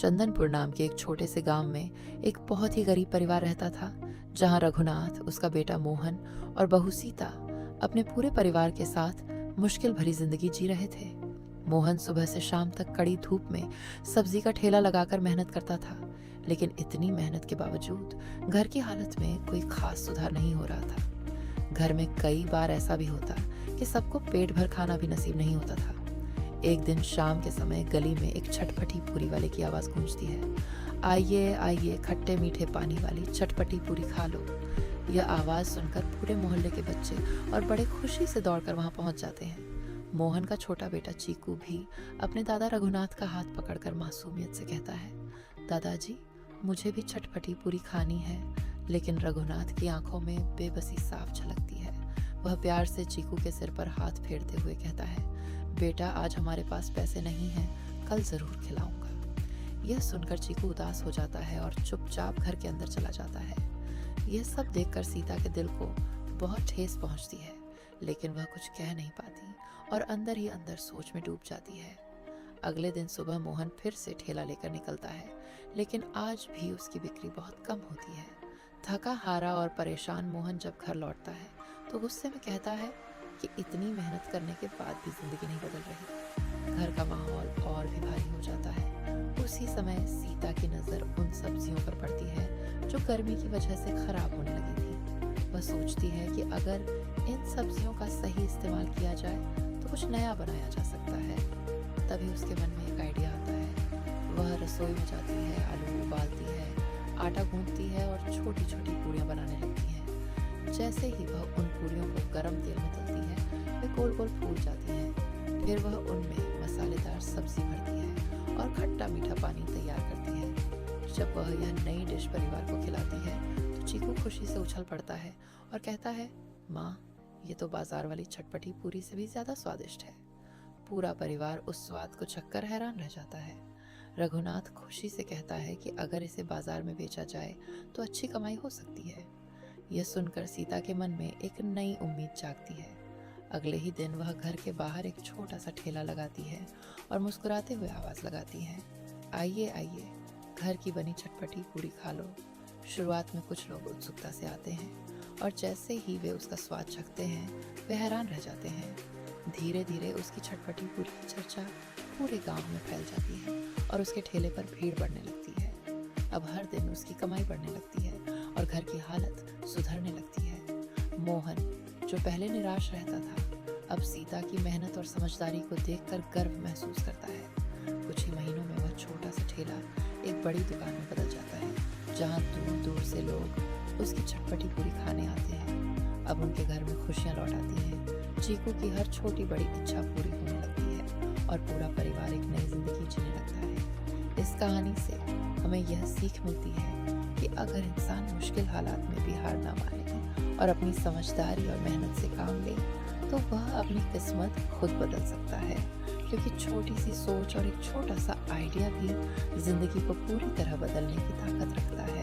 चंदनपुर नाम के एक छोटे से गांव में एक बहुत ही गरीब परिवार रहता था, जहां रघुनाथ, उसका बेटा मोहन और बहू सीता अपने पूरे परिवार के साथ मुश्किल भरी जिंदगी जी रहे थे। मोहन सुबह से शाम तक कड़ी धूप में सब्जी का ठेला लगाकर मेहनत करता था, लेकिन इतनी मेहनत के बावजूद घर की हालत में कोई खास सुधार नहीं हो रहा था। घर में कई बार ऐसा भी होता कि सबको पेट भर खाना भी नसीब नहीं होता था। एक दिन शाम के समय गली में एक छटपटी पूरी वाले की आवाज गूंजती है। आइए आइए, खट्टे मीठे पानी वाली चटपटी पूरी खा लो। यह आवाज सुनकर पूरे मोहल्ले के बच्चे और बड़े खुशी से दौड़कर वहां पहुंच जाते हैं। मोहन का छोटा बेटा चीकू भी अपने दादा रघुनाथ का हाथ पकड़कर मासूमियत से कहता है, दादाजी मुझे भी चटपटी पूरी खानी है। लेकिन रघुनाथ की आंखों में बेबसी साफ झलकती है। वह प्यार से चीकू के सिर पर हाथ फेरते हुए कहता है, बेटा आज हमारे पास पैसे नहीं हैं, कल जरूर खिलाऊंगा। यह सुनकर चीकू उदास हो जाता है और चुपचाप घर के अंदर चला जाता है। यह सब देखकर सीता के दिल को बहुत ठेस पहुंचती है, लेकिन वह कुछ कह नहीं पाती और अंदर ही अंदर सोच में डूब जाती है। अगले दिन सुबह मोहन फिर से ठेला लेकर निकलता है, लेकिन आज भी उसकी बिक्री बहुत कम होती है। थका हारा और परेशान मोहन जब घर लौटता है तो गुस्से में कहता है कि इतनी मेहनत करने के बाद भी जिंदगी नहीं बदल रही। घर का माहौल और भी भारी हो जाता है। उसी समय सीता की नजर उन सब्जियों पर पड़ती है जो गर्मी की वजह से खराब होने लगी थी। वह सोचती है कि अगर इन सब्जियों का सही इस्तेमाल किया जाए तो कुछ नया बनाया जा सकता है। तभी उसके मन में एक आइडिया आता है। वह रसोई में जाती है, आलू उबालती है, आटा गूंथती है और छोटी छोटी पूड़ियाँ बनाने लगती है। जैसे ही वह उन पूड़ियों को गर्म तेल में तलती है, वे गोल गोल फूल जाती हैं। फिर वह उनमें मसालेदार सब्जी भरती है और खट्टा मीठा पानी तैयार करती है। जब वह यह नई डिश परिवार को खिलाती है तो चीकू खुशी से उछल पड़ता है और कहता है, माँ ये तो बाजार वाली चटपटी पूरी से भी ज्यादा स्वादिष्ट है। पूरा परिवार उस स्वाद को चखकर हैरान रह जाता है। रघुनाथ खुशी से कहता है कि अगर इसे बाजार में बेचा जाए तो अच्छी कमाई हो सकती है। यह सुनकर सीता के मन में एक नई उम्मीद जागती है। अगले ही दिन वह घर के बाहर एक छोटा सा ठेला लगाती है और मुस्कुराते हुए आवाज लगाती है, आइए आइए, घर की बनी चटपटी पूरी खा लो। शुरुआत में कुछ लोग उत्सुकता से आते हैं और जैसे ही वे उसका स्वाद चखते हैं वे हैरान रह जाते हैं। धीरे धीरे उसकी चटपटी पूरी की चर्चा पूरे गांव में फैल जाती है और उसके ठेले पर भीड़ बढ़ने लगती है। अब हर दिन उसकी कमाई बढ़ने लगती है और घर की हालत सुधरने लगती है। मोहन, जो पहले निराश रहता था, अब सीता की मेहनत और समझदारी को देखकर गर्व महसूस करता है। कुछ ही महीनों में वह छोटा सा ठेला एक बड़ी दुकान में बदल जाता है, जहां दूर दूर से लोग उसकी चटपटी पूरी खाने आते हैं। अब उनके घर में खुशियां लौट आती हैं। चीकू की हर छोटी बड़ी इच्छा पूरी होने लगती है और पूरा परिवार एक नई जिंदगी जीने लगता है। इस कहानी से हमें यह सीख मिलती है कि अगर इंसान मुश्किल हालात में भी हार ना माने और अपनी समझदारी और मेहनत से काम ले, तो वह अपनी किस्मत खुद बदल सकता है। क्योंकि छोटी सी सोच और एक छोटा सा आइडिया भी जिंदगी को पूरी तरह बदलने की ताकत रखता है।